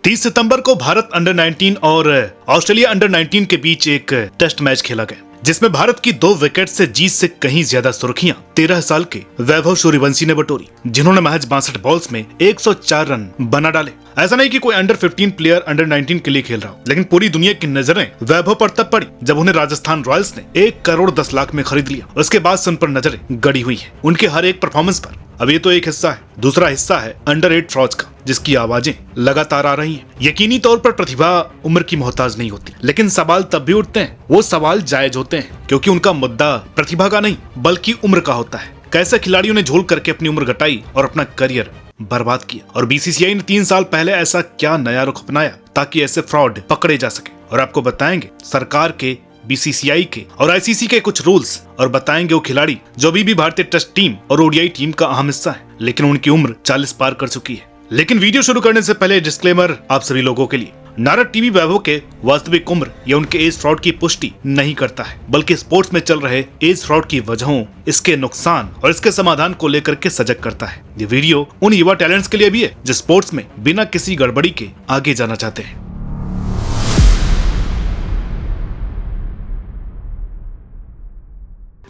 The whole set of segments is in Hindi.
30 सितंबर को भारत अंडर 19 और ऑस्ट्रेलिया अंडर 19 के बीच एक टेस्ट मैच खेला गया, जिसमें भारत की 2 विकेट से जीत से कहीं ज्यादा सुर्खियां 13 साल के वैभव सूर्यवंशी ने बटोरी, जिन्होंने महज 62 बॉल्स में 104 रन बना डाले। ऐसा नहीं कि कोई अंडर 15 प्लेयर अंडर 19 के लिए खेल रहा हो, लेकिन पूरी दुनिया की नजरें वैभव पर तब पड़ी जब उन्हें राजस्थान रॉयल्स ने 1 करोड़ 10 लाख में खरीद लिया। उसके बाद से उन पर नजरें गड़ी हुई है उनके हर एक परफॉर्मेंस पर। अब ये तो एक हिस्सा है, दूसरा हिस्सा है अंडर 8 फ्रॉड्स का, जिसकी आवाजें लगातार आ रही हैं। यकीनी तौर पर प्रतिभा उम्र की मोहताज नहीं होती, लेकिन सवाल तब भी उठते हैं, वो सवाल जायज होते हैं, क्योंकि उनका मुद्दा प्रतिभा का नहीं बल्कि उम्र का होता है। कैसे खिलाड़ियों ने झोल करके अपनी उम्र घटाई और अपना करियर बर्बाद किया, और बीसीसीआई ने 3 साल पहले ऐसा क्या नया रुख अपनाया ताकि ऐसे फ्रॉड पकड़े जा सके। और आपको बताएंगे सरकार के, बीसीसीआई के और आईसीसी के कुछ रूल्स, और बताएंगे वो खिलाड़ी जो अभी भी भारतीय टेस्ट टीम और ओडीआई टीम का अहम हिस्सा है, लेकिन उनकी उम्र 40 पार कर चुकी है। लेकिन वीडियो शुरू करने से पहले डिस्क्लेमर आप सभी लोगों के लिए, नारद टीवी वैभव के वास्तविक उम्र या उनके एज फ्रॉड की पुष्टि नहीं करता है, बल्कि स्पोर्ट्स में चल रहे एज फ्रॉड की वजहों, इसके नुकसान और इसके समाधान को लेकर के सजग करता है। ये वीडियो उन युवा टैलेंट्स के लिए भी है जो स्पोर्ट्स में बिना किसी गड़बड़ी के आगे जाना चाहते हैं।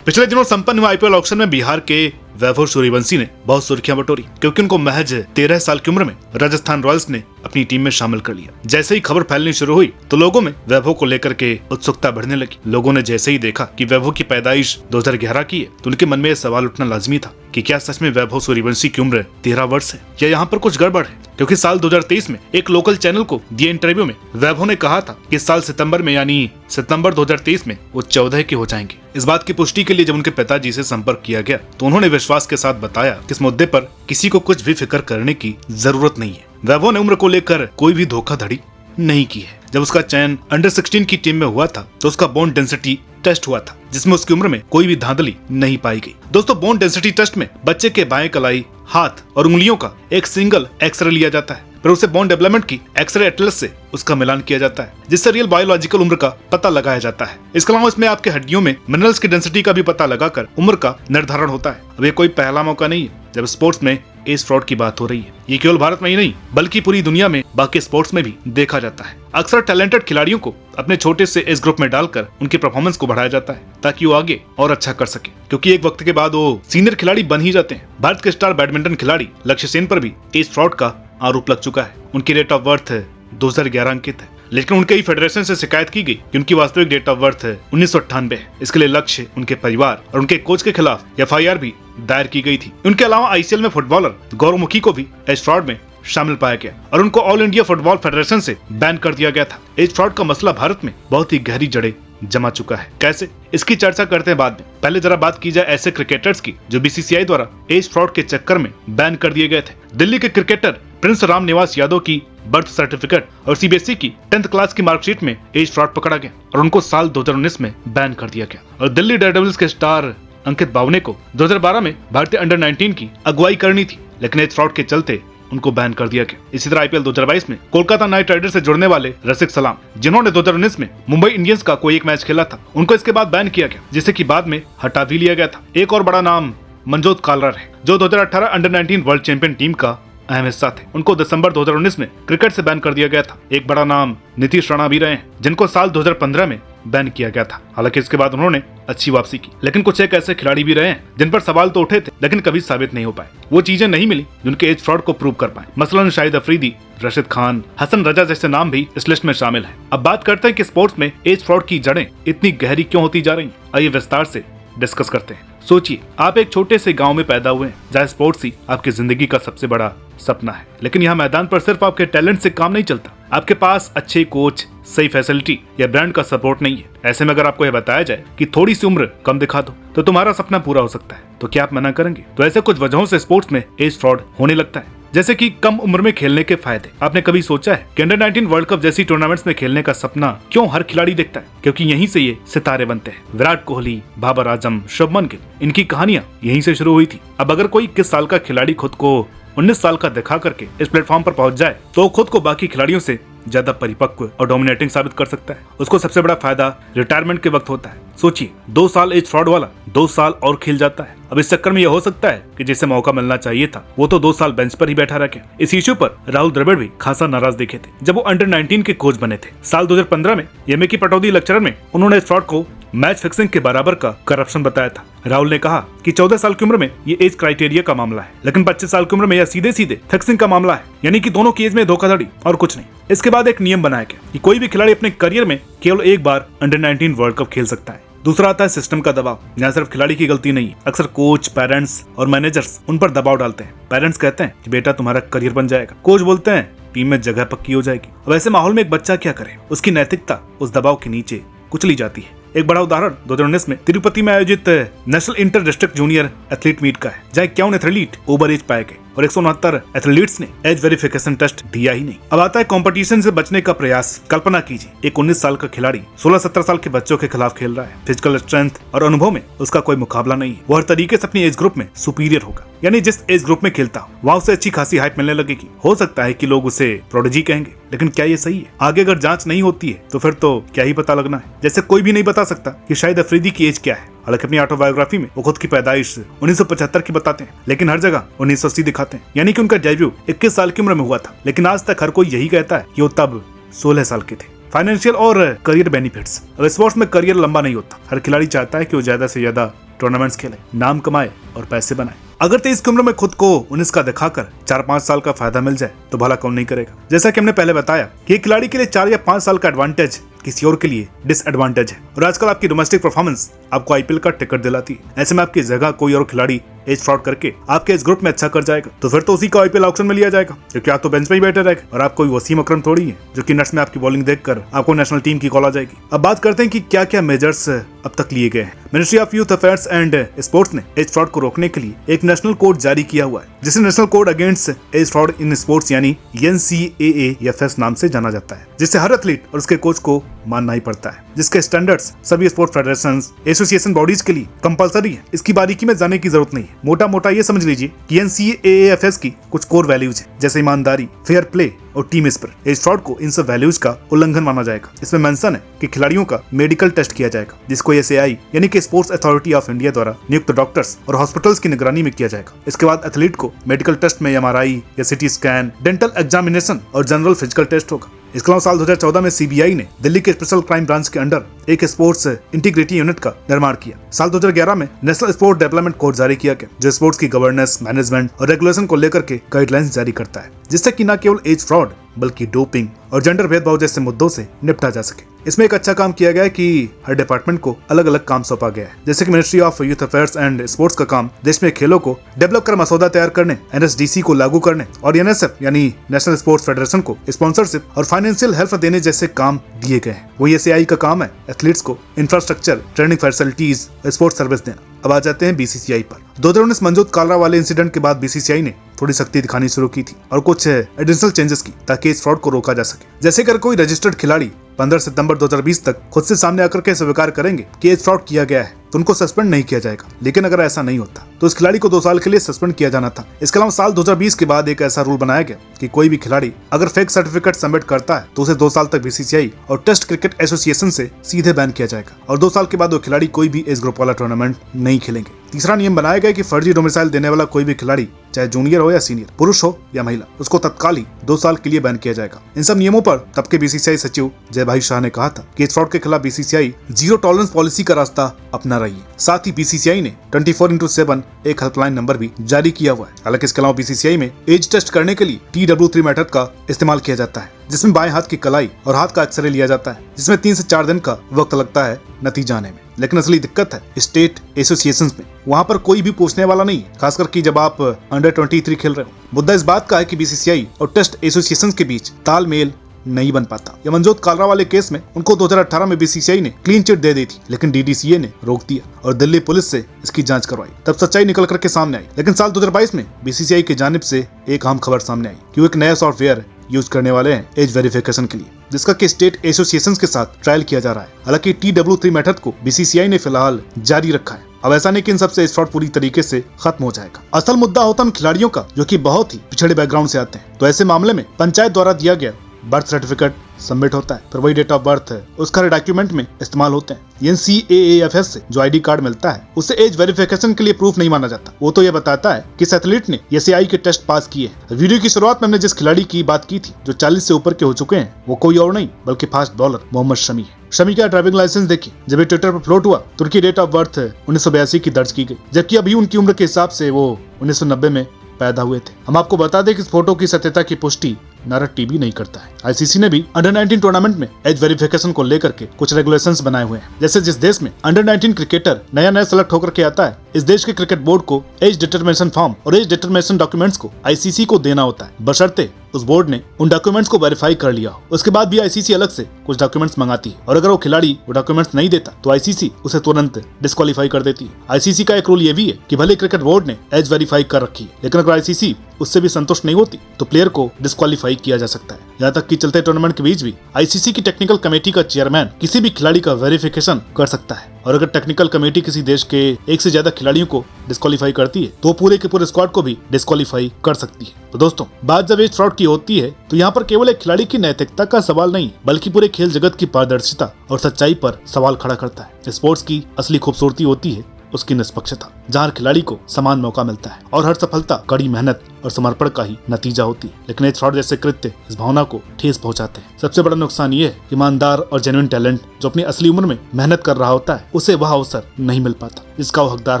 पिछले दिनों संपन्न हुए आईपीएल ऑक्शन में बिहार के वैभव सूर्यवंशी ने बहुत सुर्खियां बटोरी, क्योंकि उनको महज 13 साल की उम्र में राजस्थान रॉयल्स ने अपनी टीम में शामिल कर लिया। जैसे ही खबर फैलनी शुरू हुई तो लोगों में वैभव को लेकर के उत्सुकता बढ़ने लगी। लोगों ने जैसे ही देखा कि वैभव की पैदाइश 2011 की है, तो उनके मन में यह सवाल उठना लाजमी था कि क्या सच में वैभव सूर्यवंशी की उम्र 13 वर्ष है, या यहाँ पर कुछ गड़बड़ है। क्योंकि साल 2023 में एक लोकल चैनल को दिए इंटरव्यू में वैभव ने कहा था कि इस साल सितंबर में, यानी सितंबर 2023 में वो 14 के हो जाएंगे। इस बात की पुष्टि के लिए जब उनके पिताजी से संपर्क किया गया तो उन्होंने विश्वास के साथ बताया कि इस मुद्दे पर किसी को कुछ भी फिक्र करने की जरूरत नहीं है। वैभव ने उम्र को लेकर कोई भी धोखाधड़ी नहीं की है। जब उसका चयन अंडर 16 की टीम में हुआ था तो उसका बोन डेंसिटी टेस्ट हुआ था, जिसमें उसकी उम्र में कोई भी धांधली नहीं पाई गई। दोस्तों, बोन डेंसिटी टेस्ट में बच्चे के बाएं कलाई, हाथ और उंगलियों का एक सिंगल एक्सरे लिया जाता है, फिर उसे बोन डेवलपमेंट की एक्सरे एटलस से उसका मिलान किया जाता है, जिससे रियल बायोलॉजिकल उम्र का पता लगाया जाता है। इसके अलावा इसमें आपके हड्डियों में मिनरल्स की डेंसिटी का भी पता लगाकर उम्र का निर्धारण होता है। अब ये कोई पहला मौका नहीं है जब स्पोर्ट्स में एज फ्रॉड की बात हो रही है। ये केवल भारत में ही नहीं बल्कि पूरी दुनिया में बाकी स्पोर्ट्स में भी देखा जाता है। अक्सर टैलेंटेड खिलाड़ियों को अपने छोटे से एज ग्रुप में डालकर उनकी परफॉर्मेंस को बढ़ाया जाता है ताकि वो आगे और अच्छा कर सके, क्योंकि एक वक्त के बाद वो सीनियर खिलाड़ी बन ही जाते हैं। भारत के स्टार बैडमिंटन खिलाड़ी लक्ष्य सेन पर भी एज फ्रॉड का आरोप लग चुका है। उनकी डेट ऑफ बर्थ 2011 अंकित है, लेकिन उनके ही फेडरेशन से शिकायत की गई कि उनकी वास्तविक डेट ऑफ बर्थ 1998 है। इसके लिए लक्ष्य, उनके परिवार और उनके कोच के खिलाफ एफआईआर भी दायर की गई थी। उनके अलावा आईसीएल में फुटबॉलर गौरवमुखी को भी एज फ्रॉड में शामिल पाया गया और उनको ऑल इंडिया फुटबॉल फेडरेशन से बैन कर दिया गया था। एज फ्रॉड का मसला भारत में बहुत ही गहरी जड़ें जमा चुका है। कैसे, इसकी चर्चा करते हैं बाद में। पहले जरा बात की जाए ऐसे क्रिकेटर्स की जो बीसीसीआई द्वारा एज फ्रॉड के चक्कर में बैन कर दिए गए थे। दिल्ली के क्रिकेटर प्रिंस राम निवास यादव की बर्थ सर्टिफिकेट और सीबीएसई की 10th क्लास की मार्कशीट में एज फ्रॉड पकड़ा गया और उनको साल 2019 में बैन कर दिया गया। और दिल्ली डेयरडेविल्स के स्टार अंकित बावने को 2012 में भारतीय अंडर 19 की अगुवाई करनी थी, लेकिन एज फ्रॉड के चलते उनको बैन कर दिया गया। इसी तरह आईपीएल 2022 में कोलकाता नाइट राइडर्स से जुड़ने वाले रसिक सलाम, जिन्होंने 2019 में मुंबई इंडियंस का कोई एक मैच खेला था, उनको इसके बाद बैन किया गया, जिसे कि बाद में हटा भी लिया गया था। एक और बड़ा नाम मनजोत कालरा है, जो 2018 अंडर 19 वर्ल्ड चैंपियन टीम का अहम हिस्सा थे। उनको दिसंबर 2019 में क्रिकेट से बैन कर दिया गया था। एक बड़ा नाम नीतीश राणा भी रहे हैं, जिनको साल 2015 में बैन किया गया था। हालांकि इसके बाद उन्होंने अच्छी वापसी की, लेकिन कुछ एक ऐसे खिलाड़ी भी रहे हैं जिन पर सवाल तो उठे थे लेकिन कभी साबित नहीं हो पाए। वो चीजें नहीं मिली जिनके एज फ्रॉड को प्रूव कर पाए। मसलन शाहिद अफरीदी, रशीद खान, हसन रजा जैसे नाम भी इस लिस्ट में शामिल हैं। अब बात करते हैं कि स्पोर्ट्स में एज फ्रॉड की जड़ें इतनी गहरी क्यों होती जा रही हैं। आइए विस्तार से डिस्कस करते हैं। सोचिए, आप एक छोटे से गांव में पैदा हुए हैं जहाँ स्पोर्ट्स ही आपकी जिंदगी का सबसे बड़ा सपना है, लेकिन यहाँ मैदान पर सिर्फ आपके टैलेंट से काम नहीं चलता। आपके पास अच्छे कोच, सही फैसिलिटी या ब्रांड का सपोर्ट नहीं है। ऐसे में अगर आपको यह बताया जाए कि थोड़ी सी उम्र कम दिखा दो तो तुम्हारा सपना पूरा हो सकता है, तो क्या आप मना करेंगे? तो ऐसे कुछ वजहों से स्पोर्ट्स में एज फ्रॉड होने लगता है, जैसे कि कम उम्र में खेलने के फायदे। आपने कभी सोचा है कि अंडर 19 वर्ल्ड कप जैसी टूर्नामेंट्स में खेलने का सपना क्यों हर खिलाड़ी देखता है? क्योंकि यहीं से ये सितारे बनते हैं। विराट कोहली, बाबर आजम, शुभमन गिल, इनकी कहानियां यहीं से शुरू हुई थी। अब अगर कोई 21 साल का खिलाड़ी खुद को 19 साल का दिखा करके इस प्लेटफॉर्म पर पहुंच जाए तो खुद को बाकी खिलाड़ियों से ज्यादा परिपक्व और डोमिनेटिंग साबित कर सकता है। उसको सबसे बड़ा फायदा रिटायरमेंट के वक्त होता है। सोचिए 2 साल एज फ्रॉड वाला 2 साल और खेल जाता है। अब इस चक्कर में यह हो सकता है कि जिसे मौका मिलना चाहिए था वो तो 2 साल बेंच पर ही बैठा रखे। इस इश्यू पर राहुल द्रविड़ भी खासा नाराज दिखे थे जब वो अंडर 19 के कोच बने थे। साल 2015 में एमए की पटौदी लेक्चरर में उन्होंने इस फ्रॉड को मैच फिक्सिंग के बराबर का करप्शन बताया था। राहुल ने कहा कि 14 साल की उम्र में ये एज क्राइटेरिया का मामला है, लेकिन 25 साल की उम्र में यह सीधे सीधे फिक्सिंग का मामला है, यानी कि दोनों की एज में धोखाधड़ी और कुछ नहीं। इसके बाद एक नियम बनाया गया कि कोई भी खिलाड़ी अपने करियर में केवल एक बार अंडर 19 वर्ल्ड कप खेल सकता है। दूसरा आता है सिस्टम का दबाव। यहाँ सिर्फ खिलाड़ी की गलती नहीं है, अक्सर कोच, पेरेंट्स और मैनेजर्स उन पर दबाव डालते हैं। पेरेंट्स कहते हैं कि बेटा तुम्हारा करियर बन जाएगा, कोच बोलते हैं टीम में जगह पक्की हो जाएगी। अब ऐसे माहौल में एक बच्चा क्या करे? उसकी नैतिकता उस दबाव के नीचे कुचली जाती है। एक बड़ा उदाहरण 2019 में तिरुपति में आयोजित national inter district junior athlete meet का है, जहाँ 51 एथलीट ओवर एज पाए गए और 169 एथलीट्स ने एज वेरिफिकेशन टेस्ट दिया ही नहीं। अब आता है कंपटीशन से बचने का प्रयास। कल्पना कीजिए एक 19 साल का खिलाड़ी 16-17 साल के बच्चों के खिलाफ खेल रहा है। फिजिकल स्ट्रेंथ और अनुभव में उसका कोई मुकाबला नहीं है। वो हर तरीके से अपनी एज ग्रुप में सुपीरियर होगा, यानी जिस एज ग्रुप में खेलता हो वहाँ उसे अच्छी खासी हाइप मिलने लगेगी। हो सकता है कि लोग उसे प्रोडिजी कहेंगे, लेकिन क्या ये सही है? आगे अगर जांच नहीं होती है तो फिर तो क्या ही पता लगना है। जैसे कोई भी नहीं बता सकता कि शाहिद अफरीदी की एज क्या है। हालांकि अपनी ऑटोबायोग्राफी में वो खुद की पैदाइश 1975 की बताते हैं, लेकिन हर जगह 1980 दिखाते हैं, यानी कि उनका डेब्यू 21 साल की उम्र में हुआ था। लेकिन आज तक हर कोई यही कहता है कि वो तब 16 साल के थे। फाइनेंशियल और करियर बेनिफिट्स। अब स्पोर्ट्स में करियर लंबा नहीं होता। हर खिलाड़ी चाहता है कि वो ज्यादा से ज्यादा टूर्नामेंट्स खेले, नाम कमाए और पैसे बनाए। अगर 23 की उम्र में खुद को 19 का दिखाकर 4-5 साल का फायदा मिल जाए तो भला कौन नहीं करेगा। जैसा कि हमने पहले बताया कि एक खिलाड़ी के लिए 4 या 5 साल का एडवांटेज किसी और के लिए डिसएडवांटेज है, और आजकल आपकी डोमेस्टिक परफॉर्मेंस आपको आईपीएल का टिकट दिलाती है। ऐसे में आपकी जगह कोई और खिलाड़ी एज फ्रॉड करके आपके इस ग्रुप में अच्छा कर जाएगा तो फिर तो उसी को आईपीएल ऑक्शन में लिया जाएगा, क्योंकि आप तो बेंच पे ही बैठे रहेगा। और आप कोई वसीम अकरम थोड़ी है जो कि नेट्स में आपकी बॉलिंग देखकर आपको नेशनल टीम की कॉल आ जाएगी। अब बात करते हैं कि क्या क्या मेजर्स अब तक लिए गए हैं। Ministry of youth affairs and sports ने एज फ्रॉड को रोकने के लिए एक नेशनल कोड जारी किया हुआ है, जिसे national code against age fraud in sports यानी NCAAFS नाम से जाना जाता है, जिससे हर एथलीट और उसके कोच को मानना ही पड़ता है, जिसके स्टैंडर्ड्स सभी स्पोर्ट्स फेडरेशन, एसोसिएशन बॉडीज के लिए कंपलसरी है। इसकी बारीकी में जाने की जरूरत नहीं है। मोटा मोटा ये समझ लीजिए कि NCAAFS की कुछ कोर वैल्यूज है, जैसे ईमानदारी, फेयर प्ले और टीम स्पिरिट। एज फ्रॉड को इन सब वैल्यूज का उल्लंघन माना जाएगा। इसमें मेंशन है कि खिलाड़ियों का मेडिकल टेस्ट किया जाएगा, जिसको SAI यानी कि स्पोर्ट्स अथॉरिटी ऑफ इंडिया द्वारा नियुक्त डॉक्टर्स और हॉस्पिटल्स की निगरानी में किया जाएगा। इसके बाद एथलीट को मेडिकल टेस्ट में MRI या CT स्कैन, डेंटल एग्जामिनेशन और जनरल फिजिकल टेस्ट होगा। इसके अलावा साल 2014 में CBI ने दिल्ली के स्पेशल क्राइम ब्रांच के अंडर एक स्पोर्ट्स इंटीग्रिटी यूनिट का निर्माण किया। साल 2011 में नेशनल स्पोर्ट डेवलपमेंट कोड जारी किया गया, जो स्पोर्ट्स की गवर्नेंस, मैनेजमेंट और रेगुलेशन को लेकर के गाइडलाइंस जारी करता है, जिससे कि न केवल एज फ्रॉड बल्कि डोपिंग और जेंडर भेदभाव जैसे मुद्दों से निपटा जा सके। इसमें एक अच्छा काम किया गया है कि हर डिपार्टमेंट को अलग अलग काम सौंपा गया है, जैसे कि ministry of youth affairs and sports का काम देश में खेलों को डेवलप कर मसौदा तैयार करने, NSDC को लागू करने और NSF यानी नेशनल स्पोर्ट्स फेडरेशन को स्पॉन्सरशिप और फाइनेंशियल हेल्प देने जैसे काम दिए गए हैं। वही SAI का काम है एथलीट्स को infrastructure, training facilities, sports service देना। अब आ जाते हैं BCCI पर। 2019 मंजूत कालरा वाले इंसिडेंट के बाद BCCI ने थोड़ी सख्ती दिखानी शुरू की थी और कुछ एडिशनल चेंजेस की, ताकि इस फ्रॉड को रोका जा सके। जैसे अगर कोई रजिस्टर्ड खिलाड़ी 15 सितंबर 2020 तक खुद से सामने आकर के स्वीकार करेंगे कि एज फ्रॉड किया गया है तो उनको सस्पेंड नहीं किया जाएगा, लेकिन अगर ऐसा नहीं होता तो उस खिलाड़ी को 2 साल के लिए सस्पेंड किया जाना था। इसके अलावा साल 2020 के बाद एक ऐसा रूल बनाया गया कि कोई भी खिलाड़ी अगर फेक सर्टिफिकेट सबमिट करता है तो उसे 2 साल तक BCCI और टेस्ट क्रिकेट एसोसिएशन से सीधे बैन किया जाएगा और 2 साल के बाद वो खिलाड़ी कोई भी एज ग्रुप वाला टूर्नामेंट नहीं खेलेंगे। तीसरा नियम बनाया गया कि फर्जी डोमिसाइल देने वाला कोई भी खिलाड़ी, चाहे जूनियर हो या सीनियर, पुरुष हो या महिला, उसको तत्काल ही 2 साल के लिए बैन किया जाएगा। इन सब नियमों पर तब के BCCI सचिव जय भाई शाह ने कहा था कि इस फ्रॉड के खिलाफ BCCI जीरो टॉलरेंस पॉलिसी का रास्ता अपना रही है। साथ ही BCCI ने 24/7 एक हेल्पलाइन नंबर भी जारी किया हुआ है। हालांकि इसके अलावा BCCI में एज टेस्ट करने के लिए TW3 मेथड का इस्तेमाल किया जाता है, जिसमें बाएं हाथ की कलाई और हाथ का एक्सरे लिया जाता है, जिसमें 3 से 4 दिन का वक्त लगता है नतीजा आने में। लेकिन असली दिक्कत है स्टेट एसोसिएशंस में। वहां पर कोई भी पूछने वाला नहीं है, खासकर कि जब आप अंडर 23 खेल रहे हो। मुद्दा इस बात का है कि BCCI और टेस्ट एसोसिएशंस के बीच तालमेल नहीं बन पाता। यह मंजूत कालरा वाले केस में उनको 2018 में BCCI ने क्लीन चिट दे दी थी, लेकिन DDCA ने रोक दिया और दिल्ली पुलिस से इसकी जांच करवाई। तब सच्चाई निकल करके सामने आई। लेकिन साल 2022 में BCCI की जानिब से एक अहम खबर सामने आई कि वो एक नया सॉफ्टवेयर यूज करने वाले हैं एज वेरिफिकेशन के लिए, जिसका कि स्टेट एसोसिएशंस के साथ ट्रायल किया जा रहा है। हालांकि TW3 मेथड को BCCI ने फिलहाल जारी रखा है। अब ऐसा नहीं कि इन सबसे एज फ्रॉड पूरी तरीके से खत्म हो जाएगा। असल मुद्दा होता है उन खिलाड़ियों का जो कि बहुत ही पिछड़े बैकग्राउंड से आते हैं। तो ऐसे मामले में पंचायत द्वारा दिया गया बर्थ सर्टिफिकेट सबमिट होता है, फिर वही डेट ऑफ बर्थ उसका डॉक्यूमेंट में इस्तेमाल होते हैं। NCAAFS से जो ID कार्ड मिलता है उसे एज वेरिफिकेशन के लिए प्रूफ नहीं माना जाता। वो तो ये बताता है कि इस एथलीट ने SAI के टेस्ट पास किए। वीडियो की शुरुआत में हमने जिस खिलाड़ी की बात की थी जो 40 से ऊपर के हो चुके हैं, वो कोई और नहीं बल्कि फास्ट बॉलर मोहम्मद शमी है। शमी का ड्राइविंग लाइसेंस देखिए, जब ये ट्विटर पर फ्लोट हुआ तो उनकी डेट ऑफ बर्थ 1982 की दर्ज की गई, जबकि अभी उनकी उम्र के हिसाब से वो 1990 में पैदा हुए थे। हम आपको बता दें कि इस फोटो की सत्यता की पुष्टि नारद टीवी नहीं करता है। ICC ने भी अंडर 19 टूर्नामेंट में एज वेरिफिकेशन को लेकर के कुछ रेगुलेशंस बनाए हुए हैं। जैसे जिस देश में अंडर 19 क्रिकेटर नया सेलेक्ट होकर के आता है, इस देश के क्रिकेट बोर्ड को एज डिटरमिनेशन फॉर्म और एज डिटरमिनेशन डॉक्यूमेंट्स को ICC को देना होता है, बशर्ते उस बोर्ड ने उन डॉक्यूमेंट्स को वेरीफाई कर लिया हो। उसके बाद भी ICC अलग से कुछ डॉक्यूमेंट्स मंगाती है, और अगर वो खिलाड़ी वो डॉक्यूमेंट्स नहीं देता तो ICC उसे तुरंत डिस्क्वालीफाई कर देती है। ICC का एक रूल ये भी है कि भले क्रिकेट बोर्ड ने एज वेरीफाई कर रखी है, लेकिन अगर ICC उससे भी संतुष्ट नहीं होती तो प्लेयर को डिस्क्वालीफाई किया जा सकता है। यहाँ तक कि चलते टूर्नामेंट के बीच भी ICC की टेक्निकल कमेटी का चेयरमैन किसी भी खिलाड़ी का वेरिफिकेशन कर सकता है, और अगर टेक्निकल कमेटी किसी देश के एक से ज्यादा खिलाड़ियों को डिस्क्वालीफाई करती है तो पूरे के पूरे स्क्वाड को भी डिस्क्वालीफाई कर सकती है। तो दोस्तों, बात जब एज फ्रॉड की होती है तो यहाँ पर केवल एक खिलाड़ी की नैतिकता का सवाल नहीं बल्कि पूरे खेल जगत की पारदर्शिता और सच्चाई पर सवाल खड़ा करता है। स्पोर्ट्स की असली खूबसूरती होती है उसकी निष्पक्षता, जहाँ हर खिलाड़ी को समान मौका मिलता है और हर सफलता कड़ी मेहनत और समर्पण का ही नतीजा होती है। लेकिन एज फ्रॉड जैसे कृत्य इस भावना को ठेस पहुंचाते हैं। सबसे बड़ा नुकसान ये है, ईमानदार और जेन्युइन टैलेंट जो अपनी असली उम्र में मेहनत कर रहा होता है उसे वह अवसर नहीं मिल पाता जिसका वो हकदार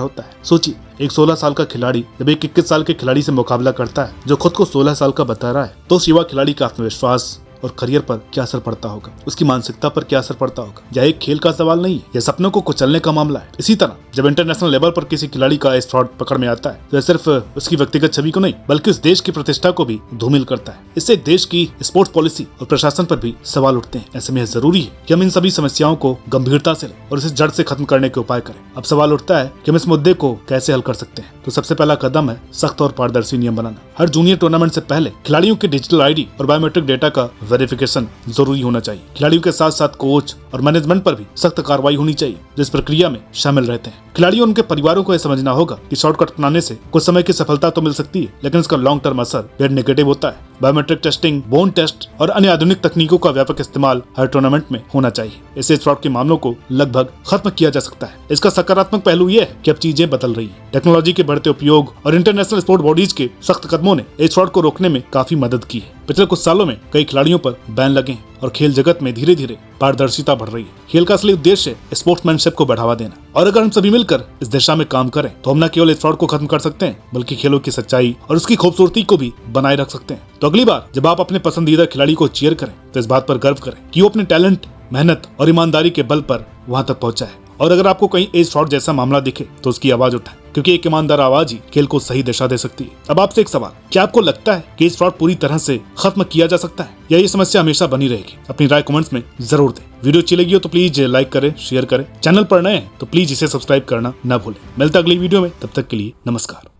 होता है। सोचिए, एक 16 साल का खिलाड़ी जब एक 21 साल के खिलाड़ी से मुकाबला करता है जो खुद को 16 साल का बता रहा है, तो उस युवा खिलाड़ी का आत्मविश्वास और करियर पर क्या असर पड़ता होगा, उसकी मानसिकता पर क्या असर पड़ता होगा। यह एक खेल का सवाल नहीं है, यह सपनों को कुचलने का मामला है। इसी तरह जब इंटरनेशनल लेवल पर किसी खिलाड़ी का एज फ्रॉड पकड़ में आता है तो यह सिर्फ उसकी व्यक्तिगत छवि को नहीं बल्कि उस देश की प्रतिष्ठा को भी धूमिल करता है। इससे एक देश की स्पोर्ट्स पॉलिसी और प्रशासन पर भी सवाल उठते हैं। ऐसे में यह जरूरी है कि हम इन सभी समस्याओं को गंभीरता से लें और इसे जड़ से खत्म करने के उपाय करें। अब सवाल उठता है कि हम इस मुद्दे को कैसे हल कर सकते हैं। तो सबसे पहला कदम है सख्त और पारदर्शी नियम बनाना। हर जूनियर टूर्नामेंट से पहले खिलाड़ियों के डिजिटल ID और बायोमेट्रिक डेटा का वेरिफिकेशन जरूरी होना चाहिए। खिलाड़ियों के साथ साथ कोच और मैनेजमेंट पर भी सख्त कार्रवाई होनी चाहिए जो इस प्रक्रिया में शामिल रहते हैं। खिलाड़ियों उनके परिवारों को यह समझना होगा कि शॉर्टकट अपनाने से कुछ समय की सफलता तो मिल सकती है, लेकिन इसका लॉन्ग टर्म असर बेहद नेगेटिव होता है। बायोमेट्रिक टेस्टिंग, बोन टेस्ट और अन्य आधुनिक तकनीकों का व्यापक इस्तेमाल हर टूर्नामेंट में होना चाहिए। इससे फ्रॉड के मामलों को लगभग खत्म किया जा सकता है। इसका सकारात्मक पहलू यह है कि अब चीजें बदल रही है। टेक्नोलॉजी के बढ़ते उपयोग और इंटरनेशनल स्पोर्ट बॉडीज के सख्त कदमों ने एज फ्रॉड को रोकने में काफी मदद की है। पिछले कुछ सालों में कई खिलाड़ियों पर बैन लगे हैं और खेल जगत में धीरे धीरे पारदर्शिता बढ़ रही है। खेल का असली उद्देश्य है स्पोर्ट्समैनशिप को बढ़ावा देना, और अगर हम सभी मिलकर इस दिशा में काम करें तो हम न केवल इस फ्रॉड को खत्म कर सकते हैं बल्कि खेलों की सच्चाई और उसकी खूबसूरती को भी बनाए रख सकते हैं। तो अगली बार जब आप अपने पसंदीदा खिलाड़ी को चीयर करें तो इस बात पर गर्व करें कि वो अपने टैलेंट, मेहनत और ईमानदारी के बल पर वहां तक पहुंचा है। और अगर आपको कहीं एज फ्रॉड जैसा मामला दिखे तो उसकी आवाज उठाएं, क्योंकि एक ईमानदार आवाज ही खेल को सही दिशा दे सकती है। अब आपसे एक सवाल, क्या आपको लगता है कि एज फ्रॉड पूरी तरह से खत्म किया जा सकता है या ये समस्या हमेशा बनी रहेगी? अपनी राय कमेंट्स में जरूर दें। वीडियो अच्छी लगी हो तो प्लीज लाइक करें, शेयर करें। चैनल पर नए हैं तो प्लीज इसे सब्सक्राइब करना न भूलें। मिलता अगली वीडियो में, तब तक के लिए नमस्कार।